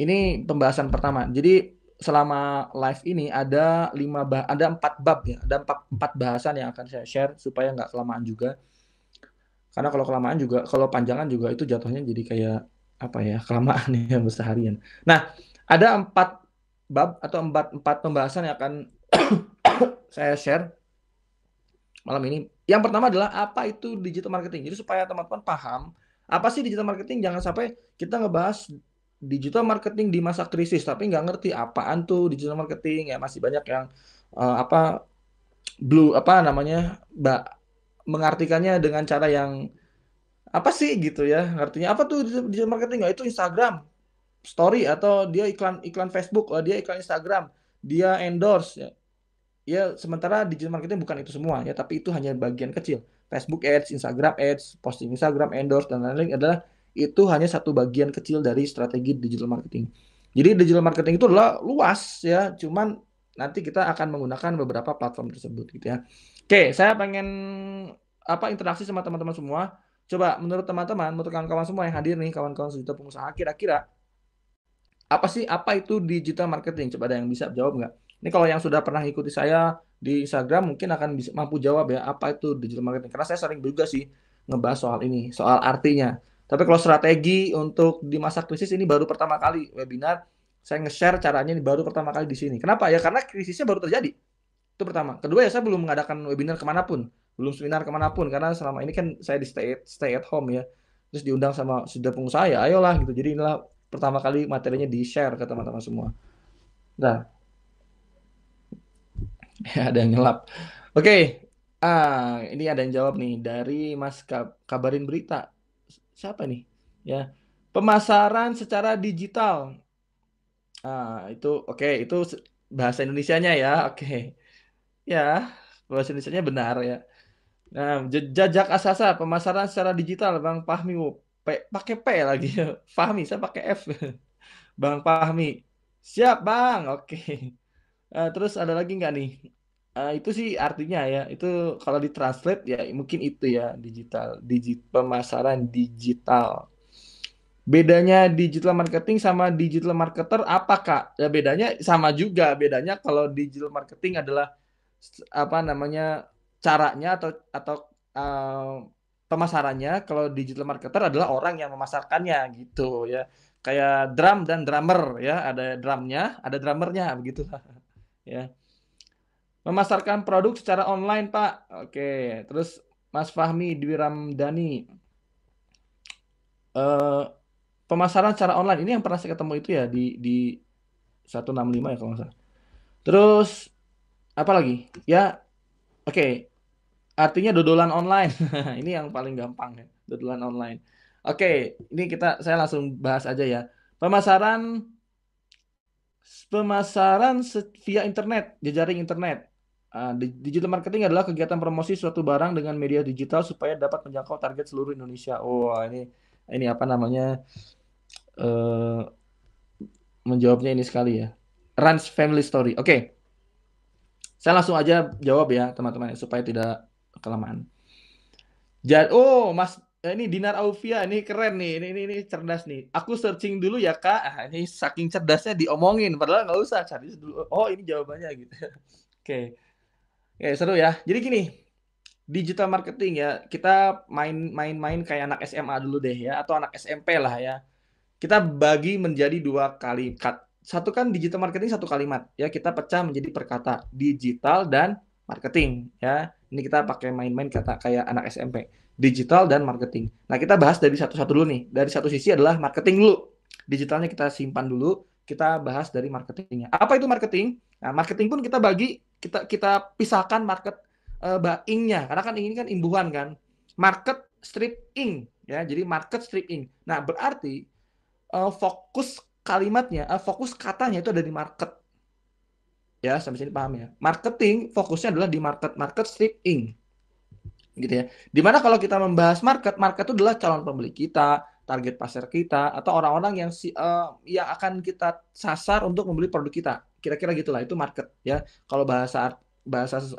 Ini pembahasan pertama. Jadi selama live ini ada 4 bab ya, ada empat bahasan yang akan saya share supaya nggak kelamaan juga. Karena kalau kelamaan juga, kalau panjangan juga itu jatuhnya jadi kayak apa ya, kelamaan ya seharian. Nah, ada 4 bab atau empat pembahasan yang akan saya share malam ini. Yang pertama adalah apa itu digital marketing. Jadi supaya teman-teman paham apa sih digital marketing, jangan sampai kita ngebahas digital marketing di masa krisis tapi nggak ngerti apaan tuh digital marketing ya, masih banyak yang apa blue apa namanya mengartikannya dengan cara yang apa sih gitu ya, artinya apa tuh digital marketing, nggak itu Instagram story atau dia iklan iklan Facebook, dia iklan Instagram, dia endorse ya. Ya, sementara digital marketing bukan itu semua ya, tapi itu hanya bagian kecil. Facebook Ads, Instagram Ads, posting Instagram, endorse dan lain-lain adalah itu hanya satu bagian kecil dari strategi digital marketing. Jadi digital marketing itu adalah luas ya, cuman nanti kita akan menggunakan beberapa platform tersebut gitu ya. Oke, saya pengen apa interaksi sama teman-teman semua. Coba menurut teman-teman, menurut kawan-kawan semua yang hadir nih, kawan-kawan sejuta pengusaha, kira-kira apa itu digital marketing? Coba ada yang bisa jawab nggak? Ini kalau yang sudah pernah ikuti saya di Instagram mungkin akan bisa mampu jawab ya, apa itu digital marketing. Karena saya sering juga sih ngebahas soal ini, soal artinya. Tapi kalau strategi untuk di masa krisis ini baru pertama kali webinar saya nge-share caranya ini baru pertama kali di sini. Kenapa? Ya karena krisisnya baru terjadi. Itu pertama. Kedua ya saya belum mengadakan webinar kemanapun, belum seminar kemanapun karena selama ini kan saya di stay at home ya. Terus diundang sama sudah pengusaha ya, ayolah gitu. Jadi inilah pertama kali materinya di share ke teman-teman semua. Nah, ada yang nyelap. Oke, ini ada yang jawab nih dari Mas Kabarin Berita. Siapa nih? Ya, pemasaran secara digital. Itu oke, itu bahasa Indonesianya ya. Oke, ya bahasa Indonesianya benar ya. Nah, jajak asasa pemasaran secara digital, Bang Fahmi. Pakai P lagi. Fahmi, saya pakai F. Bang Fahmi. Siap, Bang. Oke. Terus ada lagi nggak nih? Itu sih artinya ya. Itu kalau ditranslate ya mungkin itu ya digital, pemasaran digital. Bedanya digital marketing sama digital marketer apa Kak? Ya bedanya sama juga. Bedanya kalau digital marketing adalah apa namanya caranya atau uh, pemasarannya. Kalau digital marketer adalah orang yang memasarkannya gitu ya. Kayak drum dan drummer ya. Ada drumnya, ada drummernya begitu ya. Memasarkan produk secara online, Pak. Oke, terus Mas Fahmi Dwi Ramdhani. Eh, pemasaran secara online ini yang pernah saya ketemu itu ya di 165 ya kalau nggak salah. Terus apa lagi? Ya, oke. Artinya dodolan online. Ini yang paling gampang ya, dodolan online. Oke, ini saya langsung bahas aja ya. Pemasaran pemasaran via internet, jejaring internet. Digital marketing adalah kegiatan promosi suatu barang dengan media digital supaya dapat menjangkau target seluruh Indonesia. Oh, ini apa namanya? eh menjawabnya ini sekali ya. Rans Family Story. Oke, saya langsung aja jawab ya teman-teman supaya tidak kelamaan. Oh, Mas, ini Dinar Aufia, ini keren nih, ini cerdas nih. Aku searching dulu ya Kak. Ini saking cerdasnya diomongin, padahal nggak usah cari dulu. Oh, ini jawabannya gitu. Oke, oke seru ya. Jadi gini, digital marketing ya, kita main-main kayak anak SMA dulu deh ya, atau anak SMP lah ya. Kita bagi menjadi 2 kalimat. Satu kan digital marketing satu kalimat ya, kita pecah menjadi perkata digital dan marketing ya. Ini kita pakai main-main kata kayak anak SMP. Digital dan marketing. Nah, kita bahas dari satu-satu dulu nih. Dari satu sisi adalah marketing dulu. Digitalnya kita simpan dulu, kita bahas dari marketingnya. Apa itu marketing? Nah, marketing pun kita bagi, kita pisahkan market ing-nya. Karena kan ini kan imbuhan kan. Market strip ing ya. Jadi market strip ing. Nah, berarti fokus kalimatnya, fokus katanya itu ada di market. Ya, sampai sini paham ya. Marketing fokusnya adalah di market strip ing. Gitu ya. Dimana kalau kita membahas market itu adalah calon pembeli kita, target pasar kita, atau orang-orang yang akan kita sasar untuk membeli produk kita. Kira-kira gitulah, itu market ya. Kalau bahasa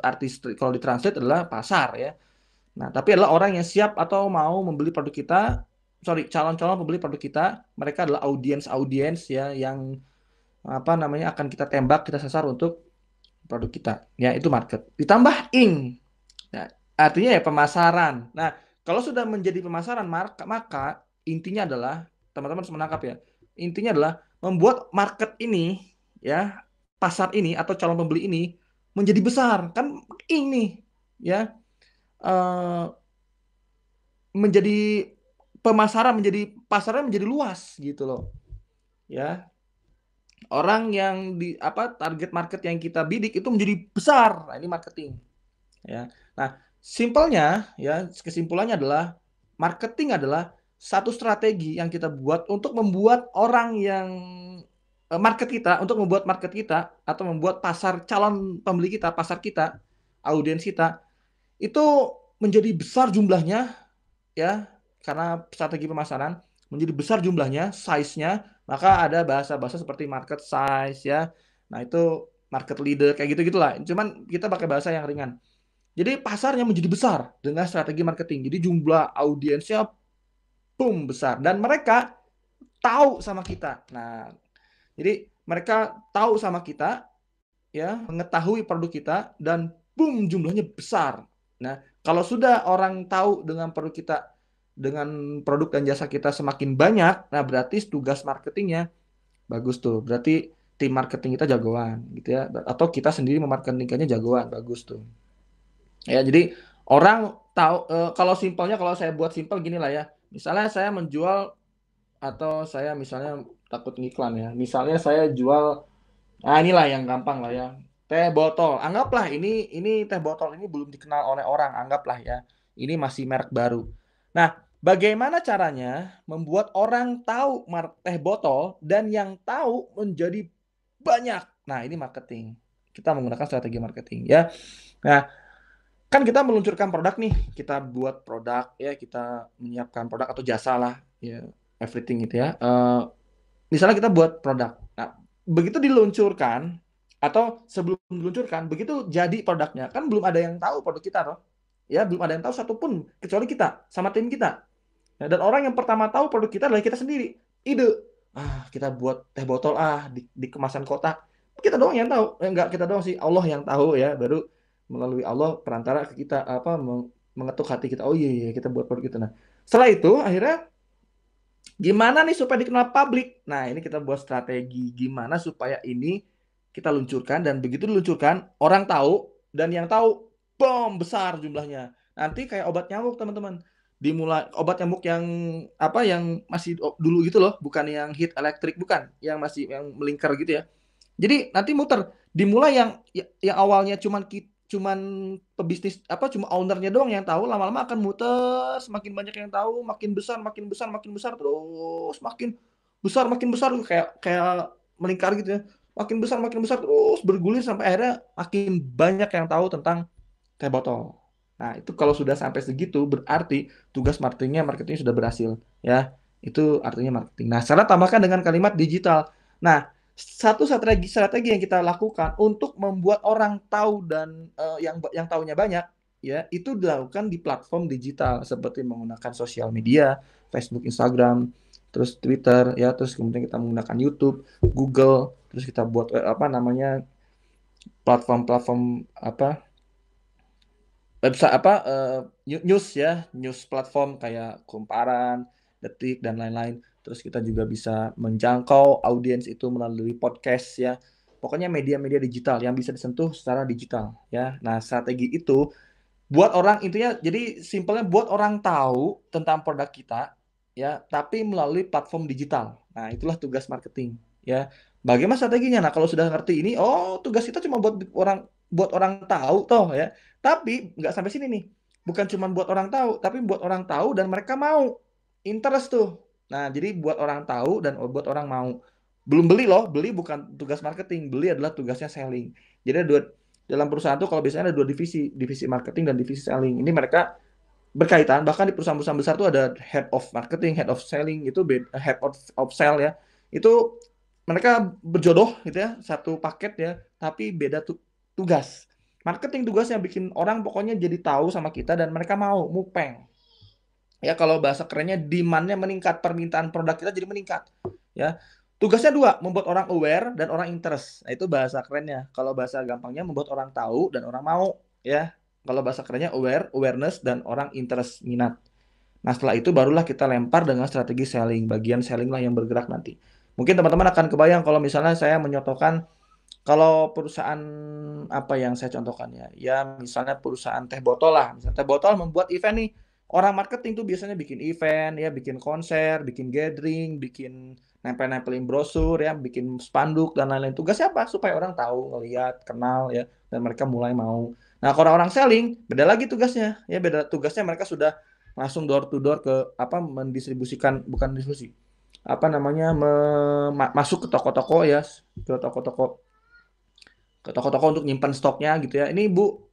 artis kalau ditranslate adalah pasar ya. Nah, tapi adalah orang yang siap atau mau membeli produk kita calon-calon pembeli produk kita, mereka adalah audiens ya yang apa namanya akan kita tembak, kita sasar untuk produk kita. Ya, itu market. Ditambah ing. Nah, artinya ya pemasaran. Nah, kalau sudah menjadi pemasaran, maka intinya adalah, teman-teman harus menangkap ya, intinya adalah membuat market ini, ya, pasar ini atau calon pembeli ini menjadi besar. Kan ini, ya, eh, menjadi pemasaran, menjadi pasarnya menjadi luas gitu loh. Ya, orang yang di apa target market yang kita bidik itu menjadi besar. Nah, ini marketing. Ya. Nah, simpelnya ya, kesimpulannya adalah marketing adalah satu strategi yang kita buat untuk membuat orang yang market kita, untuk membuat market kita atau membuat pasar calon pembeli kita, pasar kita, audiens kita itu menjadi besar jumlahnya ya, karena strategi pemasaran menjadi besar jumlahnya, size-nya, maka ada bahasa-bahasa seperti market size ya. Nah, itu market leader kayak gitu-gitulah. Cuman kita pakai bahasa yang ringan. Jadi pasarnya menjadi besar dengan strategi marketing. Jadi jumlah audiensnya boom besar dan mereka tahu sama kita. Nah, jadi mereka tahu sama kita ya, mengetahui produk kita dan boom jumlahnya besar. Nah, kalau sudah orang tahu dengan produk kita, dengan produk dan jasa kita semakin banyak, nah berarti tugas marketingnya bagus tuh. Berarti tim marketing kita jagoan gitu ya. Atau kita sendiri memarketingkannya jagoan, bagus tuh. Ya, jadi orang tahu kalau simpelnya, kalau saya buat simpel gini lah ya. Misalnya saya menjual atau saya misalnya takut ngiklan ya. Misalnya saya jual, nah inilah yang gampang lah ya. Teh botol. Anggaplah ini teh botol ini belum dikenal oleh orang, anggaplah ya. Ini masih merek baru. Nah, bagaimana caranya membuat orang tahu teh botol dan yang tahu menjadi banyak. Nah, ini marketing. Kita menggunakan strategi marketing ya. Nah, kan kita meluncurkan produk nih, kita buat produk ya, kita menyiapkan produk atau jasa lah ya, everything gitu ya. Misalnya kita buat produk, nah begitu diluncurkan atau sebelum diluncurkan, begitu jadi produknya kan belum ada yang tahu produk kita toh, ya belum ada yang tahu satupun kecuali kita sama tim kita. Nah, dan orang yang pertama tahu produk kita adalah kita sendiri. Ide, kita buat teh botol di kemasan kotak, kita doang yang tahu, enggak kita doang sih, Allah yang tahu ya, baru melalui Allah perantara ke kita apa mengetuk hati kita, oh iya, iya kita buat produk itu. Nah setelah itu akhirnya gimana nih supaya dikenal publik. Nah ini kita buat strategi gimana supaya ini kita luncurkan, dan begitu diluncurkan orang tahu, dan yang tahu bom besar jumlahnya. Nanti kayak obat nyamuk teman-teman, dimulai obat nyamuk yang apa yang masih dulu gitu loh, bukan yang hit elektrik, bukan yang masih yang melingkar gitu ya. Jadi nanti muter, dimulai yang awalnya cuman pebisnis apa cuma ownernya doang yang tahu, lama-lama akan muter, semakin banyak yang tahu, makin besar, makin besar, makin besar, terus makin besar kayak kayak melingkar gitu ya. Makin besar terus bergulir sampai akhirnya makin banyak yang tahu tentang teh botol. Nah, itu kalau sudah sampai segitu berarti tugas marketingnya sudah berhasil ya. Itu artinya marketing. Nah, sekarang tambahkan dengan kalimat digital. Nah, satu strategi yang kita lakukan untuk membuat orang tahu dan yang tahunya banyak ya, itu dilakukan di platform digital seperti menggunakan sosial media, Facebook, Instagram, terus Twitter ya, terus kemudian kita menggunakan YouTube, Google, terus kita buat apa namanya platform-platform apa website apa news ya, news platform kayak Kumparan, Detik dan lain-lain. Terus kita juga bisa menjangkau audiens itu melalui podcast ya. Pokoknya media-media digital yang bisa disentuh secara digital ya. Nah, strategi itu buat orang intinya, jadi simpelnya buat orang tahu tentang produk kita ya, tapi melalui platform digital. Nah, itulah tugas marketing ya. Bagaimana strateginya? Nah, kalau sudah ngerti ini, oh tugas kita cuma buat orang tahu toh ya. Tapi nggak sampai sini nih. Bukan cuma buat orang tahu, tapi buat orang tahu dan mereka mau. Interest tuh. Nah, jadi buat orang tahu dan buat orang mau. Belum beli loh, beli bukan tugas marketing, beli adalah tugasnya selling. Jadi ada dalam perusahaan tuh kalau biasanya ada dua divisi, divisi marketing dan divisi selling. Ini mereka berkaitan, bahkan di perusahaan-perusahaan besar tuh ada head of marketing, head of selling, itu head of sale ya. Itu mereka berjodoh gitu ya, satu paket ya, tapi beda tugas. Marketing tugasnya bikin orang pokoknya jadi tahu sama kita dan mereka mau mupeng. Ya kalau bahasa kerennya demand-nya meningkat, permintaan produk kita jadi meningkat. Ya. Tugasnya dua, membuat orang aware dan orang interest. Nah, itu bahasa kerennya. Kalau bahasa gampangnya membuat orang tahu dan orang mau, ya. Kalau bahasa kerennya aware, awareness dan orang interest, minat. Nah, setelah itu barulah kita lempar dengan strategi selling. Bagian selling lah yang bergerak nanti. Mungkin teman-teman akan kebayang kalau misalnya saya menyontohkan kalau perusahaan apa yang saya contohkan ya, ya misalnya perusahaan teh botol lah, misalnya teh botol membuat event nih, orang marketing tuh biasanya bikin event ya, bikin konser, bikin gathering, bikin nempel-nempelin brosur ya, bikin spanduk dan lain-lain. Tugasnya apa? Supaya orang tahu, ngelihat, kenal ya, dan mereka mulai mau. Nah, kalau orang selling, beda lagi tugasnya ya, beda tugasnya mereka sudah langsung door to door ke apa mendistribusikan, bukan distribusi, apa namanya masuk ke toko-toko ya, ke toko-toko untuk nyimpan stoknya gitu ya. Ini Bu,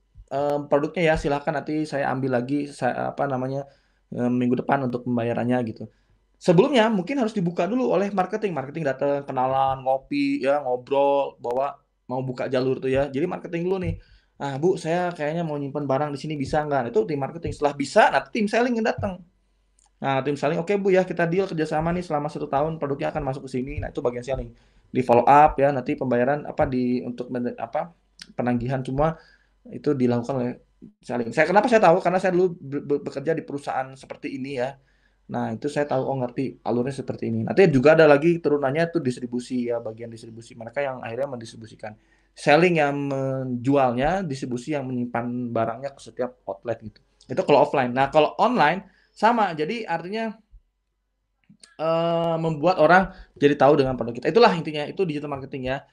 produknya ya silahkan nanti saya ambil lagi apa namanya minggu depan untuk pembayarannya gitu. Sebelumnya mungkin harus dibuka dulu oleh marketing. Marketing datang, kenalan, ngopi ya, ngobrol bahwa mau buka jalur tuh ya. Jadi marketing dulu nih. Ah, Bu, saya kayaknya mau nyimpan barang di sini bisa nggak? Nah, itu tim marketing. Setelah bisa, nanti tim selling yang datang. Nah, tim selling, oke Bu ya, kita deal kerjasama nih selama 1 tahun produknya akan masuk ke sini. Nah, itu bagian selling. Di follow up ya, nanti pembayaran apa di untuk apa penagihan semua itu dilakukan oleh selling. Kenapa saya tahu? Karena saya dulu bekerja di perusahaan seperti ini ya. Nah, itu saya tahu, oh ngerti alurnya seperti ini. Nanti juga ada lagi turunannya itu distribusi ya, bagian distribusi. Mereka yang akhirnya mendistribusikan. Selling yang menjualnya, distribusi yang menyimpan barangnya ke setiap outlet gitu. Itu kalau offline. Nah, kalau online sama. Jadi artinya membuat orang jadi tahu dengan produk kita. Itulah intinya, itu digital marketing ya.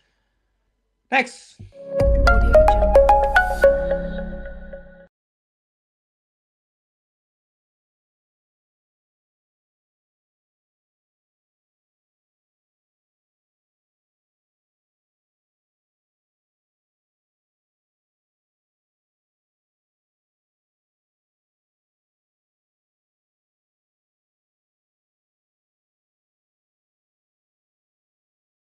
Next.